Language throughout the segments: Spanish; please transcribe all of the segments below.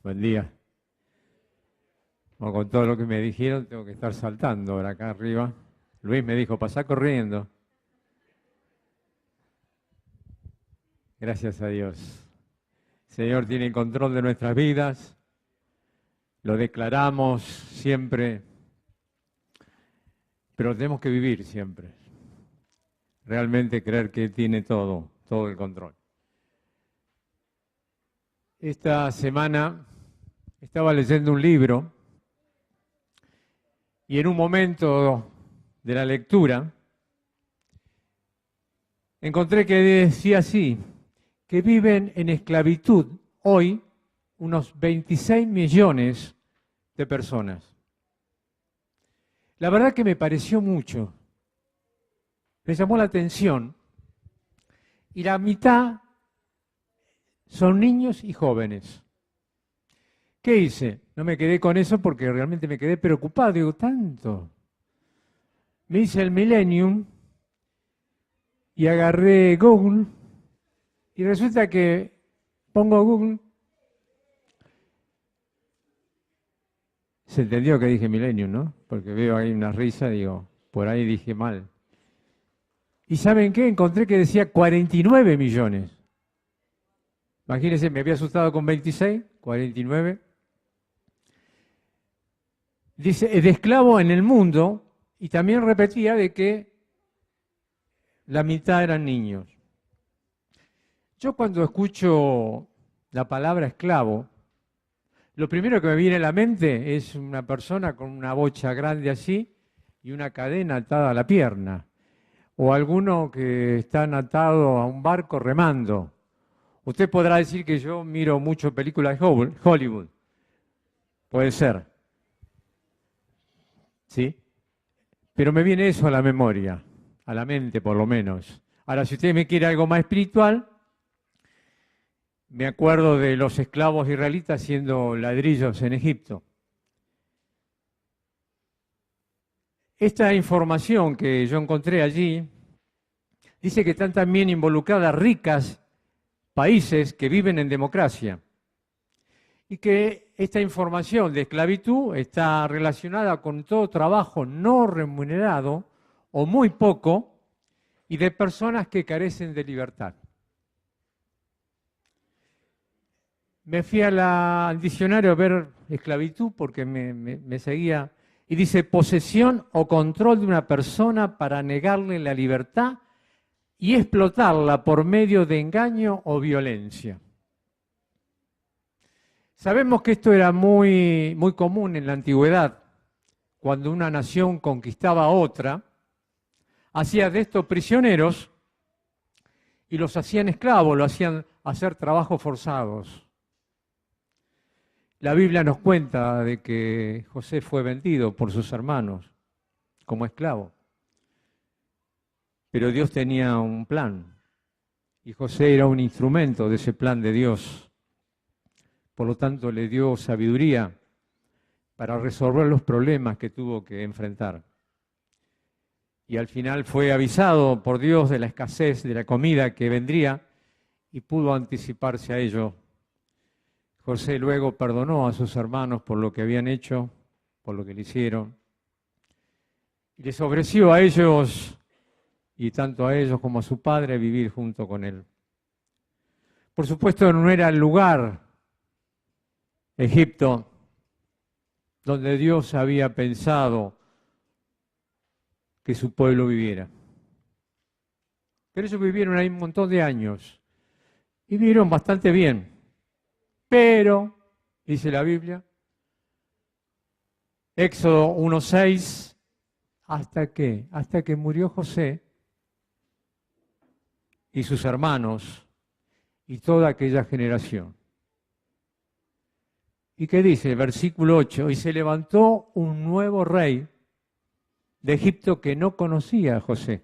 Buen día. Bueno, con todo lo que me dijeron, tengo que estar saltando ahora acá arriba. Luis me dijo, pasá corriendo. Gracias a Dios. El Señor tiene el control de nuestras vidas. Lo declaramos siempre, pero tenemos que vivir siempre. Realmente creer que tiene todo el control. Esta semana estaba leyendo un libro y en un momento de la lectura encontré que decía así, que viven en esclavitud hoy unos 26 millones de personas. La verdad que me pareció mucho, me llamó la atención y la mitad son niños y jóvenes. ¿Qué hice? No me quedé con eso porque realmente me quedé preocupado. Digo, tanto. Me hice el Millennium y agarré Google y resulta que pongo Google. Se entendió que dije Millennium, ¿no? Porque veo ahí una risa, digo, por ahí dije mal. ¿Y saben qué? Encontré que decía 49 millones. Imagínense, me había asustado con 26, 49. Dice, de esclavo en el mundo, y también repetía de que la mitad eran niños. Yo cuando escucho la palabra esclavo, lo primero que me viene a la mente es una persona con una bocha grande así y una cadena atada a la pierna, o alguno que está atado a un barco remando. Usted podrá decir que yo miro mucho películas de Hollywood. Puede ser. ¿Sí? Pero me viene eso a la memoria, a la mente por lo menos. Ahora, si usted me quiere algo más espiritual, me acuerdo de los esclavos israelitas haciendo ladrillos en Egipto. Esta información que yo encontré allí dice que están también involucradas ricas países que viven en democracia y que esta información de esclavitud está relacionada con todo trabajo no remunerado o muy poco y de personas que carecen de libertad. Me fui al diccionario a ver esclavitud porque me seguía y dice posesión o control de una persona para negarle la libertad y explotarla por medio de engaño o violencia. Sabemos que esto era muy común en la antigüedad, cuando una nación conquistaba a otra, hacía de estos prisioneros y los hacían esclavos, lo hacían hacer trabajos forzados. La Biblia nos cuenta de que José fue vendido por sus hermanos como esclavo. Pero Dios tenía un plan y José era un instrumento de ese plan de Dios. Por lo tanto, le dio sabiduría para resolver los problemas que tuvo que enfrentar. Y al final fue avisado por Dios de la escasez de la comida que vendría y pudo anticiparse a ello. José luego perdonó a sus hermanos por lo que habían hecho, por lo que le hicieron, y les ofreció a ellos, y tanto a ellos como a su padre, vivir junto con él. Por supuesto, no era el lugar, Egipto, donde Dios había pensado que su pueblo viviera. Pero ellos vivieron ahí un montón de años y vivieron bastante bien. Pero, dice la Biblia, Éxodo 1:6, ¿hasta qué? Hasta que murió José y sus hermanos y toda aquella generación. ¿Y qué dice el versículo 8? Y se levantó un nuevo rey de Egipto que no conocía a José.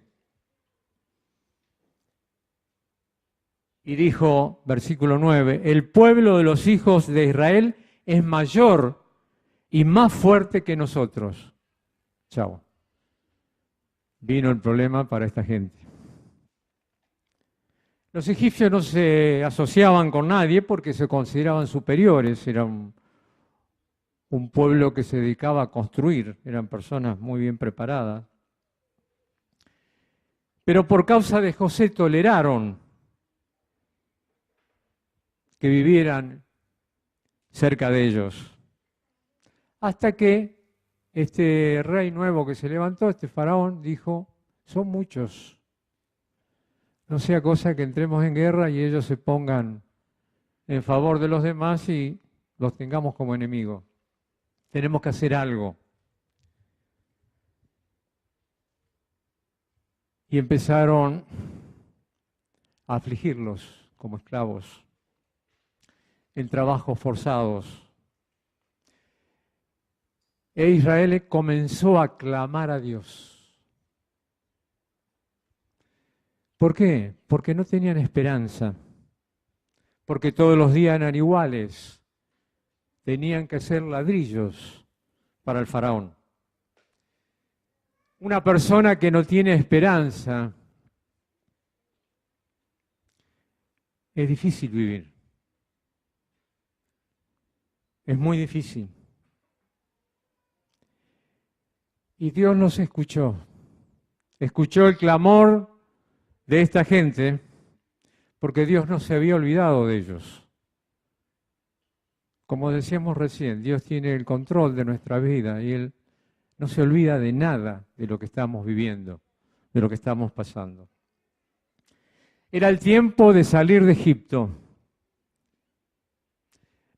Y dijo, versículo 9, el pueblo de los hijos de Israel es mayor y más fuerte que nosotros. Chao. Vino el problema para esta gente. Los egipcios no se asociaban con nadie porque se consideraban superiores, eran un pueblo que se dedicaba a construir, eran personas muy bien preparadas. Pero por causa de José toleraron que vivieran cerca de ellos. Hasta que este rey nuevo que se levantó, este faraón, dijo, son muchos. No sea cosa que entremos en guerra y ellos se pongan en favor de los demás y los tengamos como enemigos. Tenemos que hacer algo. Y empezaron a afligirlos como esclavos, en trabajos forzados. E Israel comenzó a clamar a Dios. ¿Por qué? Porque no tenían esperanza. Porque todos los días eran iguales. Tenían que hacer ladrillos para el faraón. Una persona que no tiene esperanza, es difícil vivir. Es muy difícil. Y Dios los escuchó. Escuchó el clamor de esta gente, porque Dios no se había olvidado de ellos. Como decíamos recién, Dios tiene el control de nuestra vida y Él no se olvida de nada de lo que estamos viviendo, de lo que estamos pasando. Era el tiempo de salir de Egipto.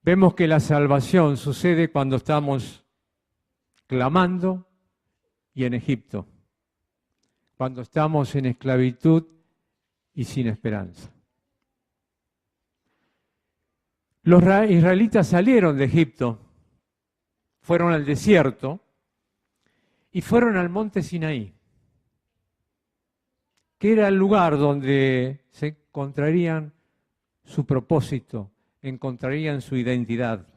Vemos que la salvación sucede cuando estamos clamando y en Egipto, cuando estamos en esclavitud y sin esperanza. Los israelitas salieron de Egipto, fueron al desierto y fueron al monte Sinaí, que era el lugar donde se encontrarían su propósito, encontrarían su identidad.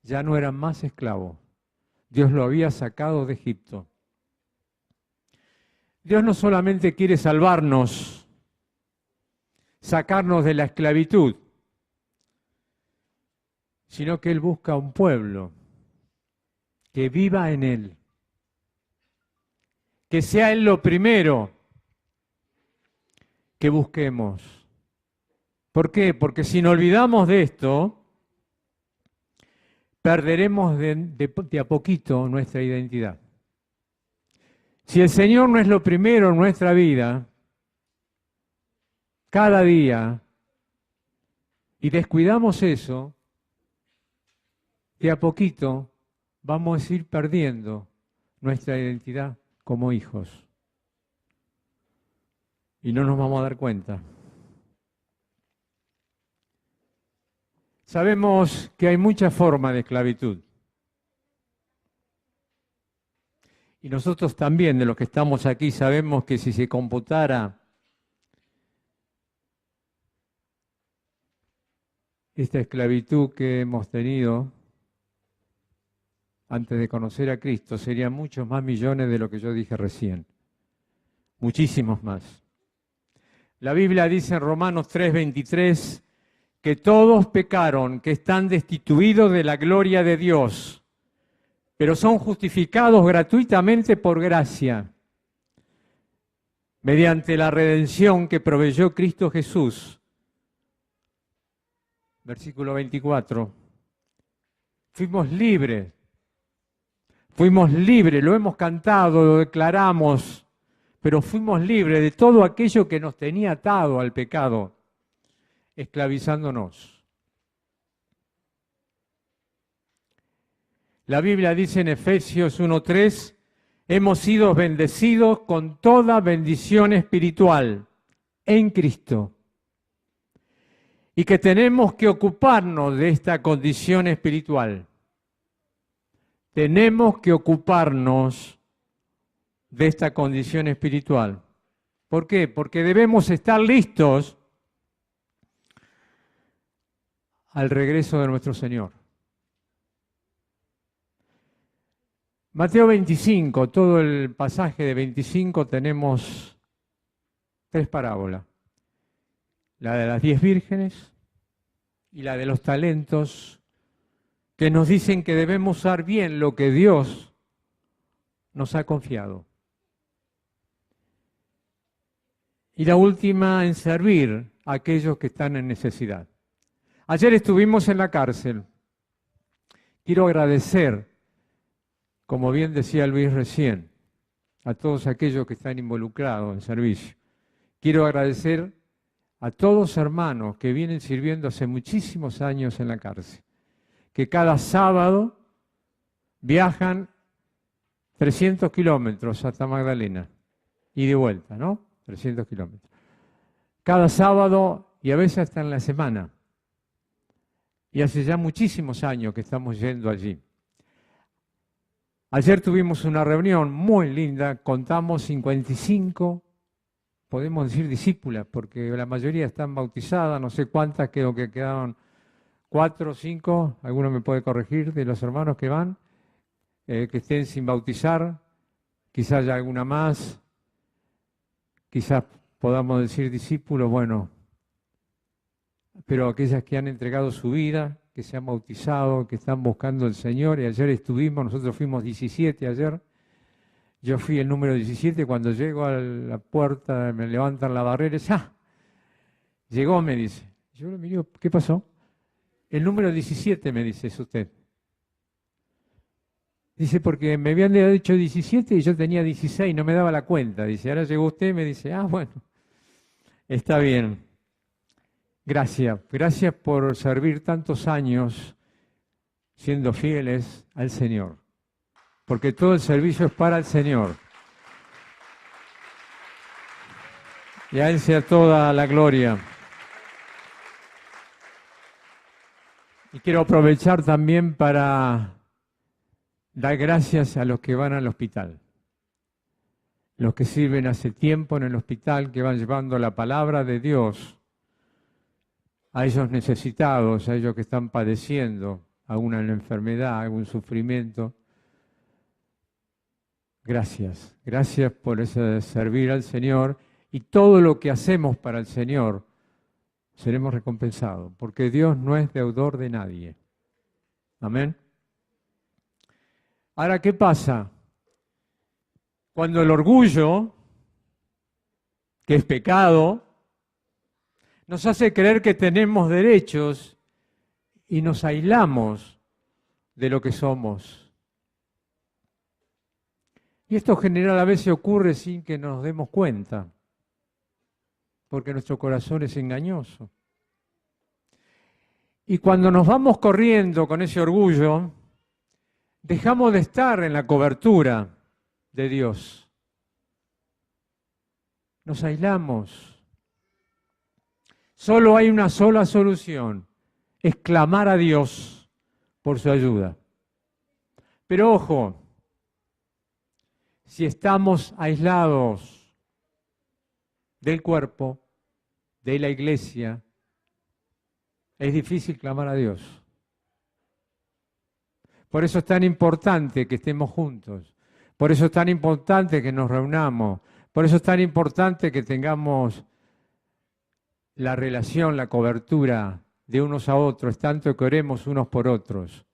Ya no eran más esclavos. Dios lo había sacado de Egipto. Dios no solamente quiere salvarnos, sacarnos de la esclavitud, sino que Él busca un pueblo que viva en Él, que sea Él lo primero que busquemos. ¿Por qué? Porque si nos olvidamos de esto, perderemos de a poquito nuestra identidad. Si el Señor no es lo primero en nuestra vida, cada día, y descuidamos eso, de a poquito vamos a ir perdiendo nuestra identidad como hijos. Y no nos vamos a dar cuenta. Sabemos que hay muchas formas de esclavitud. Y nosotros también, de los que estamos aquí, sabemos que si se computara esta esclavitud que hemos tenido antes de conocer a Cristo, serían muchos más millones de lo que yo dije recién. Muchísimos más. La Biblia dice en Romanos 3:23 que todos pecaron, que están destituidos de la gloria de Dios, pero son justificados gratuitamente por gracia, mediante la redención que proveyó Cristo Jesús. Versículo 24. Fuimos libres, lo hemos cantado, lo declaramos, pero fuimos libres de todo aquello que nos tenía atado al pecado, esclavizándonos. La Biblia dice en Efesios 1:3, hemos sido bendecidos con toda bendición espiritual en Cristo. Y que tenemos que ocuparnos de esta condición espiritual. Tenemos que ocuparnos de esta condición espiritual. ¿Por qué? Porque debemos estar listos al regreso de nuestro Señor. Mateo 25, todo el pasaje de 25 tenemos 3 parábolas. La de las 10 vírgenes y la de los talentos, que nos dicen que debemos usar bien lo que Dios nos ha confiado. Y la última en servir a aquellos que están en necesidad. Ayer estuvimos en la cárcel. Quiero agradecer, como bien decía Luis recién, a todos aquellos que están involucrados en servicio. Quiero agradecer a todos los hermanos que vienen sirviendo hace muchísimos años en la cárcel, que cada sábado viajan 300 kilómetros hasta Magdalena y de vuelta, ¿no? 300 kilómetros. Cada sábado y a veces hasta en la semana. Y hace ya muchísimos años que estamos yendo allí. Ayer tuvimos una reunión muy linda, contamos 55, podemos decir discípulas, porque la mayoría están bautizadas, no sé cuántas, creo que quedaron 4 o 5, alguno me puede corregir, de los hermanos que van, que estén sin bautizar, quizás haya alguna más, quizás podamos decir discípulos, bueno, pero aquellas que han entregado su vida, que se han bautizado, que están buscando al Señor, y ayer estuvimos, nosotros fuimos 17 ayer, yo fui el número 17, cuando llego a la puerta, me levantan la barrera, y ¡ah! Llegó, me dice. Yo le miro, ¿qué pasó? El número 17, me dice, es usted. Dice, porque me habían dicho 17 y yo tenía 16, no me daba la cuenta. Dice, ahora llegó usted, me dice, bueno, está bien. Gracias por servir tantos años siendo fieles al Señor. Porque todo el servicio es para el Señor. Y a Él sea toda la gloria. Y quiero aprovechar también para dar gracias a los que van al hospital. Los que sirven hace tiempo en el hospital, que van llevando la palabra de Dios a ellos necesitados, a ellos que están padeciendo alguna enfermedad, algún sufrimiento. Gracias por ese servir al Señor, y todo lo que hacemos para el Señor seremos recompensados, porque Dios no es deudor de nadie. Amén. Ahora, ¿qué pasa? Cuando el orgullo, que es pecado, nos hace creer que tenemos derechos y nos aislamos de lo que somos. Y esto en general a veces ocurre sin que nos demos cuenta, porque nuestro corazón es engañoso. Y cuando nos vamos corriendo con ese orgullo, dejamos de estar en la cobertura de Dios. Nos aislamos. Solo hay una sola solución, es clamar a Dios por su ayuda. Pero ojo, si estamos aislados del cuerpo, de la iglesia, es difícil clamar a Dios. Por eso es tan importante que estemos juntos. Por eso es tan importante que nos reunamos. Por eso es tan importante que tengamos la relación, la cobertura de unos a otros, tanto que oremos unos por otros.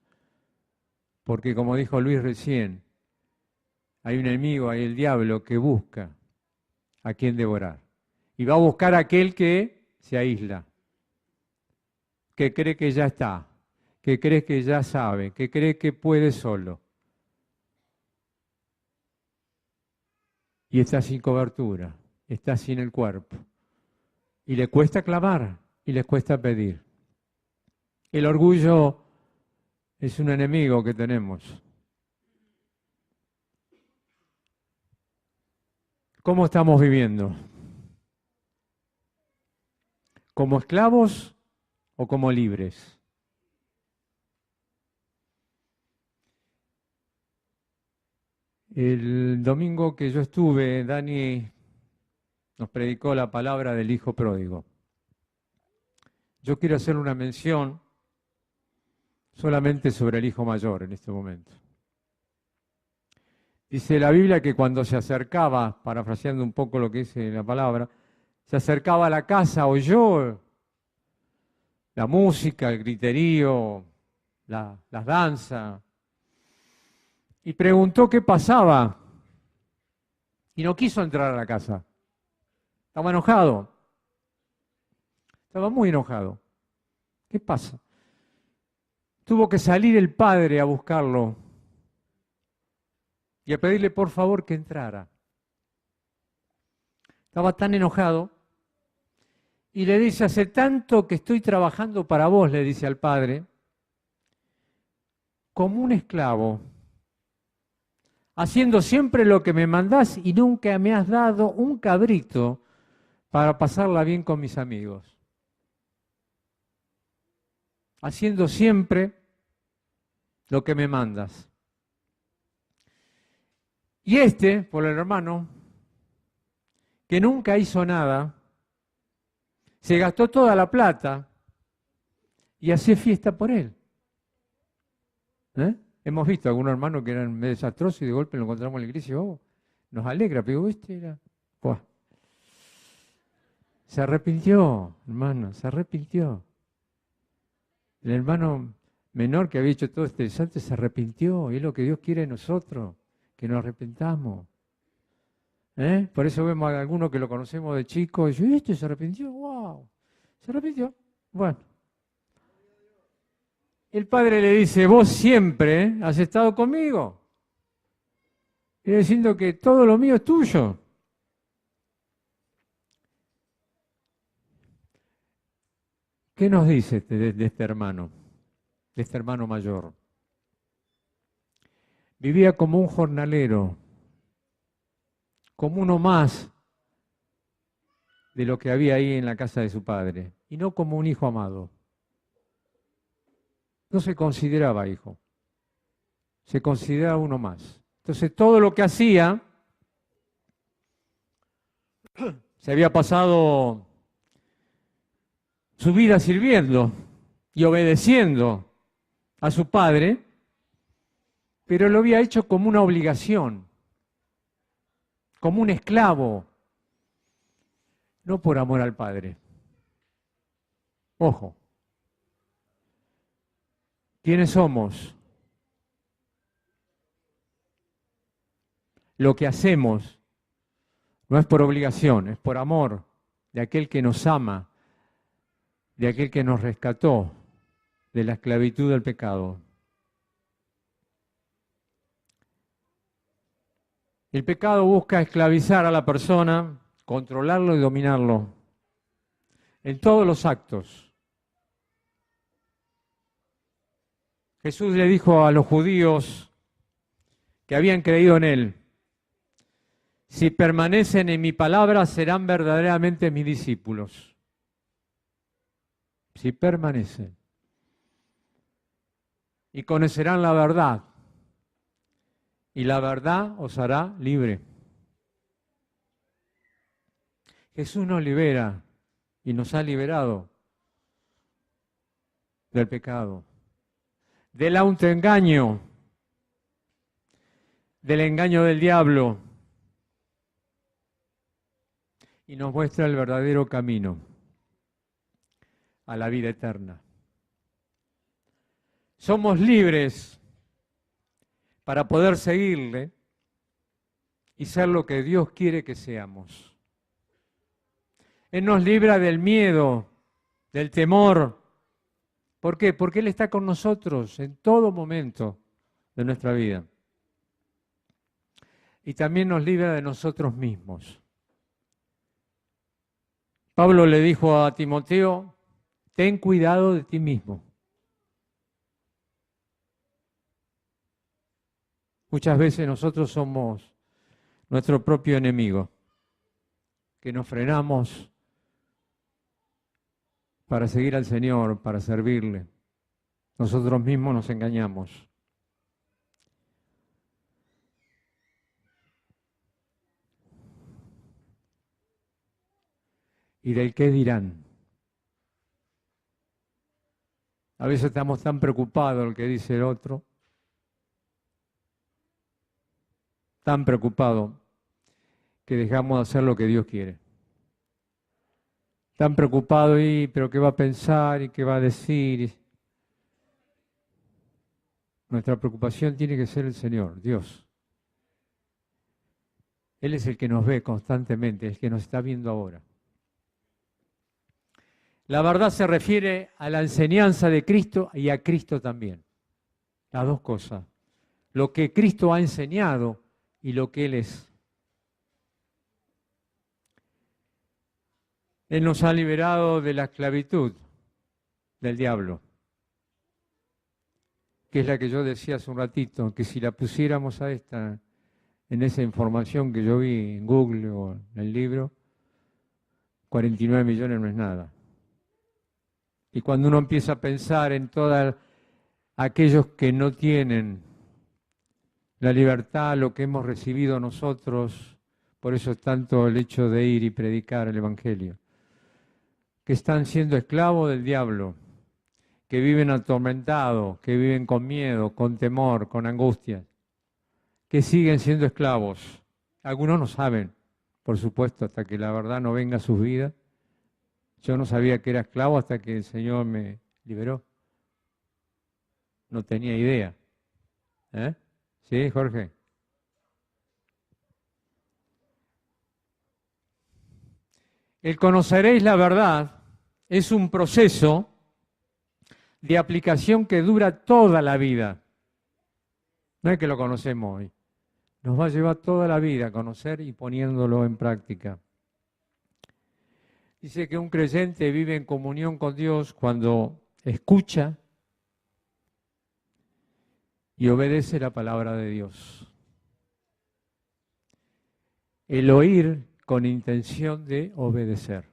Porque como dijo Luis recién, hay un enemigo, hay el diablo que busca a quien devorar. Y va a buscar a aquel que se aísla, que cree que ya está, que cree que ya sabe, que cree que puede solo. Y está sin cobertura, está sin el cuerpo. Y le cuesta clamar y le cuesta pedir. El orgullo es un enemigo que tenemos. ¿Cómo estamos viviendo? ¿Como esclavos o como libres? El domingo que yo estuve, Dani nos predicó la palabra del hijo pródigo. Yo quiero hacer una mención solamente sobre el hijo mayor en este momento. Dice la Biblia que cuando se acercaba, parafraseando un poco lo que dice la palabra, se acercaba a la casa, oyó la música, el griterío, las danzas, y preguntó qué pasaba. Y no quiso entrar a la casa. Estaba enojado. Estaba muy enojado. ¿Qué pasa? Tuvo que salir el padre a buscarlo y a pedirle por favor que entrara. Estaba tan enojado y le dice, hace tanto que estoy trabajando para vos, le dice al padre, como un esclavo, haciendo siempre lo que me mandás y nunca me has dado un cabrito para pasarla bien con mis amigos. Haciendo siempre lo que me mandas. Y por el hermano, que nunca hizo nada, se gastó toda la plata y hacía fiesta por él. Hemos visto a algunos hermanos que eran medio desastrosos y de golpe lo encontramos en la iglesia y nos alegra, pero era... Buah. Se arrepintió, hermano, se arrepintió. El hermano menor que había hecho todo este desastre se arrepintió, y es lo que Dios quiere de nosotros, que nos arrepentamos. Por eso vemos a algunos que lo conocemos de chico y yo, se arrepintió, wow, se arrepintió. Bueno. El padre le dice, vos siempre has estado conmigo. Y diciendo que todo lo mío es tuyo. ¿Qué nos dice de este hermano mayor? Vivía como un jornalero, como uno más de lo que había ahí en la casa de su padre, y no como un hijo amado. No se consideraba hijo, se consideraba uno más. Entonces todo lo que hacía, se había pasado su vida sirviendo y obedeciendo a su padre, pero lo había hecho como una obligación, como un esclavo, no por amor al padre. Ojo, ¿quiénes somos? Lo que hacemos no es por obligación, es por amor de aquel que nos ama, de aquel que nos rescató de la esclavitud del pecado. El pecado busca esclavizar a la persona, controlarlo y dominarlo en todos los actos. Jesús le dijo a los judíos que habían creído en él, si permanecen en mi palabra serán verdaderamente mis discípulos. Si permanecen. Y conocerán la verdad. Y la verdad os hará libre. Jesús nos libera y nos ha liberado del pecado, del autoengaño, del engaño del diablo, y nos muestra el verdadero camino a la vida eterna. somos libres para poder seguirle y ser lo que Dios quiere que seamos. Él nos libra del miedo, del temor. ¿Por qué? Porque Él está con nosotros en todo momento de nuestra vida. Y también nos libra de nosotros mismos. Pablo le dijo a Timoteo, ten cuidado de ti mismo. Muchas veces nosotros somos nuestro propio enemigo, que nos frenamos para seguir al Señor, para servirle. Nosotros mismos nos engañamos. ¿Y del qué dirán? A veces estamos tan preocupados del que dice el otro, tan preocupados que dejamos de hacer lo que Dios quiere. Tan preocupado pero ¿qué va a pensar y qué va a decir? Nuestra preocupación tiene que ser el Señor, Dios. Él es el que nos ve constantemente, el que nos está viendo ahora. La verdad se refiere a la enseñanza de Cristo y a Cristo también. Las dos cosas. Lo que Cristo ha enseñado y lo que Él es. Él nos ha liberado de la esclavitud del diablo, que es la que yo decía hace un ratito, que si la pusiéramos a esta, en esa información que yo vi en Google o en el libro, 49 millones no es nada. Y cuando uno empieza a pensar en todos aquellos que no tienen la libertad, lo que hemos recibido nosotros, por eso es tanto el hecho de ir y predicar el Evangelio, que están siendo esclavos del diablo, que viven atormentados, que viven con miedo, con temor, con angustia, que siguen siendo esclavos. Algunos no saben, por supuesto, hasta que la verdad no venga a sus vidas. Yo no sabía que era esclavo hasta que el Señor me liberó. No tenía idea. ¿Eh? ¿Sí, Jorge? El conoceréis la verdad es un proceso de aplicación que dura toda la vida. No es que lo conocemos hoy. Nos va a llevar toda la vida a conocer y poniéndolo en práctica. Dice que un creyente vive en comunión con Dios cuando escucha y obedece la palabra de Dios. El oír con intención de obedecer.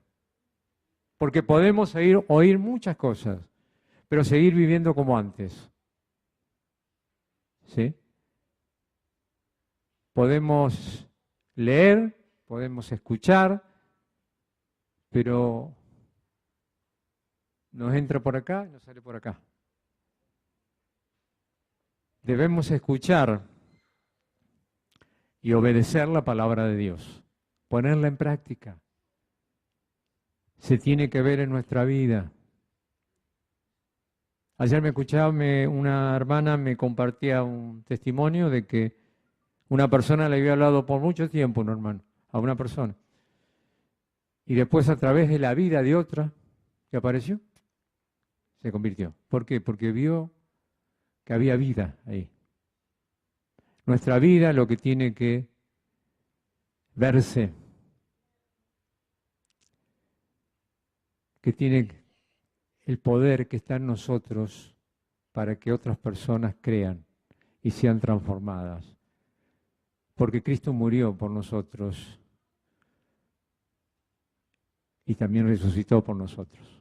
Porque podemos oír muchas cosas, pero seguir viviendo como antes. ¿Sí? Podemos leer, podemos escuchar, pero nos entra por acá y nos sale por acá. Debemos escuchar y obedecer la palabra de Dios, ponerla en práctica. Se tiene que ver en nuestra vida. Ayer me escuchaba, una hermana me compartía un testimonio de que una persona le había hablado por mucho tiempo, un hermano, a una persona. Y después a través de la vida de otra que apareció, se convirtió. ¿Por qué? Porque vio que había vida ahí. Nuestra vida lo que tiene que verse, que tiene el poder que está en nosotros para que otras personas crean y sean transformadas. Porque Cristo murió por nosotros y también resucitó por nosotros.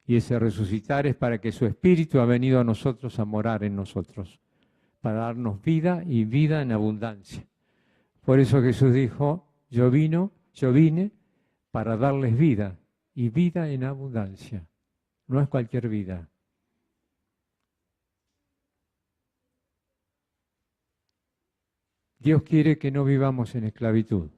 Y ese resucitar es para que su Espíritu ha venido a nosotros a morar en nosotros, para darnos vida y vida en abundancia. Por eso Jesús dijo, yo vine para darles vida y vida en abundancia. No es cualquier vida. Dios quiere que no vivamos en esclavitud.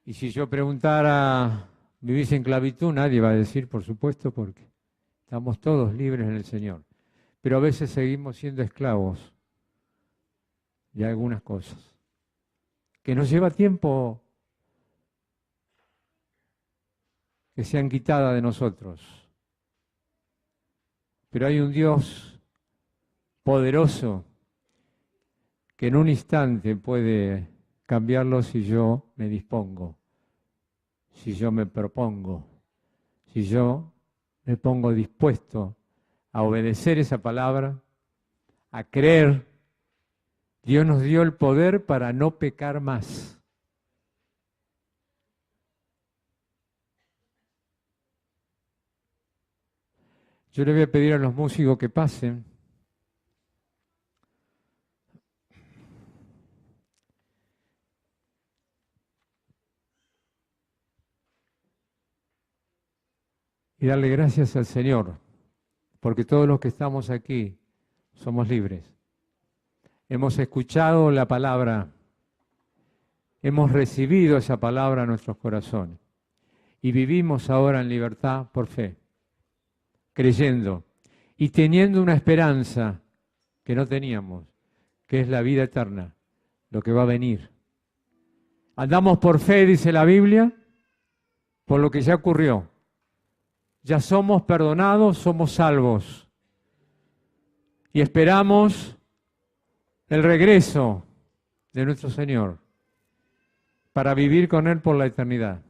Y si yo preguntara, ¿vivís en esclavitud? Nadie va a decir, por supuesto, porque Estamos todos libres en el Señor. Pero a veces seguimos siendo esclavos de algunas cosas. Que nos lleva tiempo que sean quitadas de nosotros. Pero hay un Dios poderoso que en un instante puede cambiarlo si yo me dispongo, si yo me propongo, si yo me pongo dispuesto a obedecer esa palabra, a creer. Dios nos dio el poder para no pecar más. Yo le voy a pedir a los músicos que pasen. Y darle gracias al Señor, porque todos los que estamos aquí somos libres. Hemos escuchado la palabra, hemos recibido esa palabra en nuestros corazones y vivimos ahora en libertad por fe, creyendo y teniendo una esperanza que no teníamos, que es la vida eterna, lo que va a venir. Andamos por fe, dice la Biblia, por lo que ya ocurrió. Ya somos perdonados, somos salvos y esperamos el regreso de nuestro Señor para vivir con Él por la eternidad.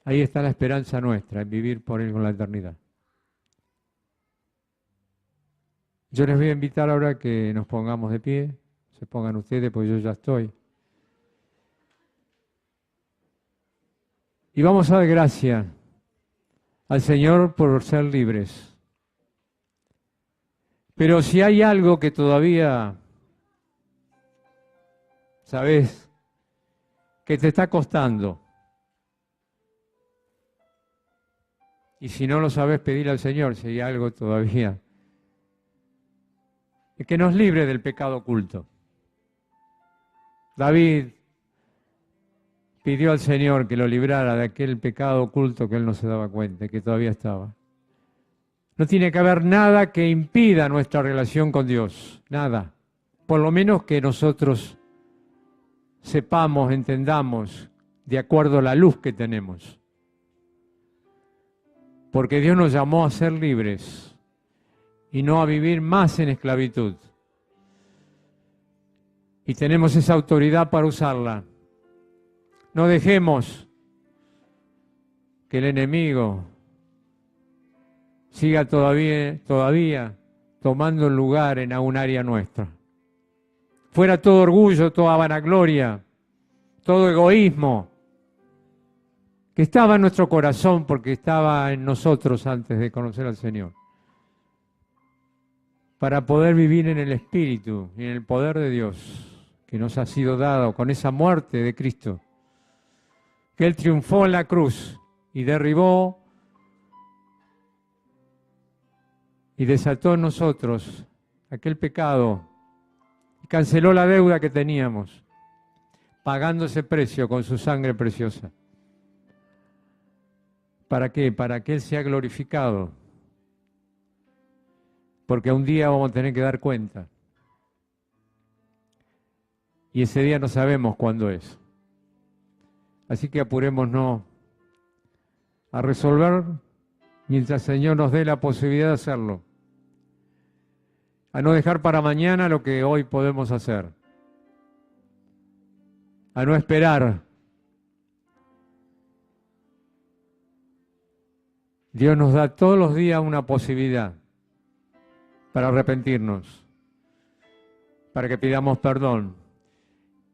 Ahí está la esperanza nuestra, en vivir por Él con la eternidad. Yo les voy a invitar ahora a que nos pongamos de pie, se pongan ustedes, pues yo ya estoy. Y vamos a dar gracias al Señor por ser libres. Pero si hay algo que todavía, sabes, que te está costando, y si no lo sabes pedir al Señor, si hay algo todavía, es que nos libre del pecado oculto. David pidió al Señor que lo librara de aquel pecado oculto que él no se daba cuenta, que todavía estaba. No tiene que haber nada que impida nuestra relación con Dios, nada. Por lo menos que nosotros sepamos, entendamos, de acuerdo a la luz que tenemos. Porque Dios nos llamó a ser libres y no a vivir más en esclavitud. Y tenemos esa autoridad para usarla. No dejemos que el enemigo siga todavía tomando lugar en un área nuestra. Fuera todo orgullo, toda vanagloria, todo egoísmo, que estaba en nuestro corazón porque estaba en nosotros antes de conocer al Señor. Para poder vivir en el Espíritu y en el poder de Dios que nos ha sido dado con esa muerte de Cristo, que Él triunfó en la cruz y derribó y desató en nosotros aquel pecado y canceló la deuda que teníamos, pagando ese precio con su sangre preciosa. ¿Para qué? Para que Él sea glorificado. Porque un día vamos a tener que dar cuenta. Y ese día no sabemos cuándo es. Así que apurémonos a resolver mientras el Señor nos dé la posibilidad de hacerlo. A no dejar para mañana lo que hoy podemos hacer. A no esperar. Dios nos da todos los días una posibilidad para arrepentirnos, para que pidamos perdón,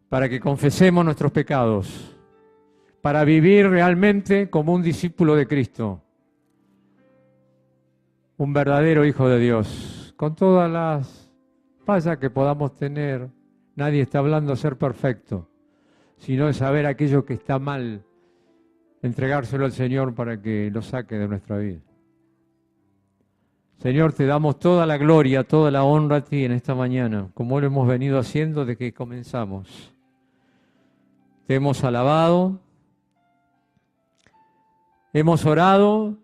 para que confesemos nuestros pecados, para vivir realmente como un discípulo de Cristo, un verdadero hijo de Dios, con todas las fallas que podamos tener. Nadie está hablando de ser perfecto, sino de saber aquello que está mal, entregárselo al Señor para que lo saque de nuestra vida. Señor, te damos toda la gloria, toda la honra a ti en esta mañana, como lo hemos venido haciendo desde que comenzamos. Te hemos alabado, hemos orado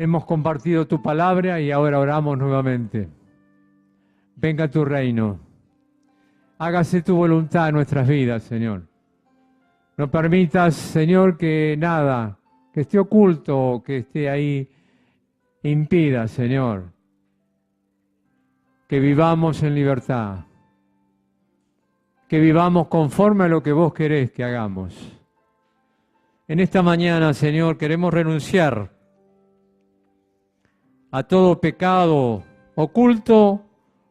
Hemos compartido tu palabra y ahora oramos nuevamente. Venga tu reino. Hágase tu voluntad en nuestras vidas, Señor. No permitas, Señor, que nada, que esté oculto o que esté ahí, impida, Señor, que vivamos en libertad, que vivamos conforme a lo que vos querés que hagamos. En esta mañana, Señor, queremos renunciar a todo pecado oculto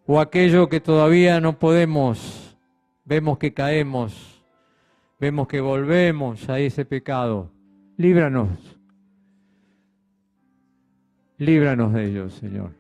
o aquello que todavía no podemos, vemos que caemos, vemos que volvemos a ese pecado. Líbranos de ellos, Señor.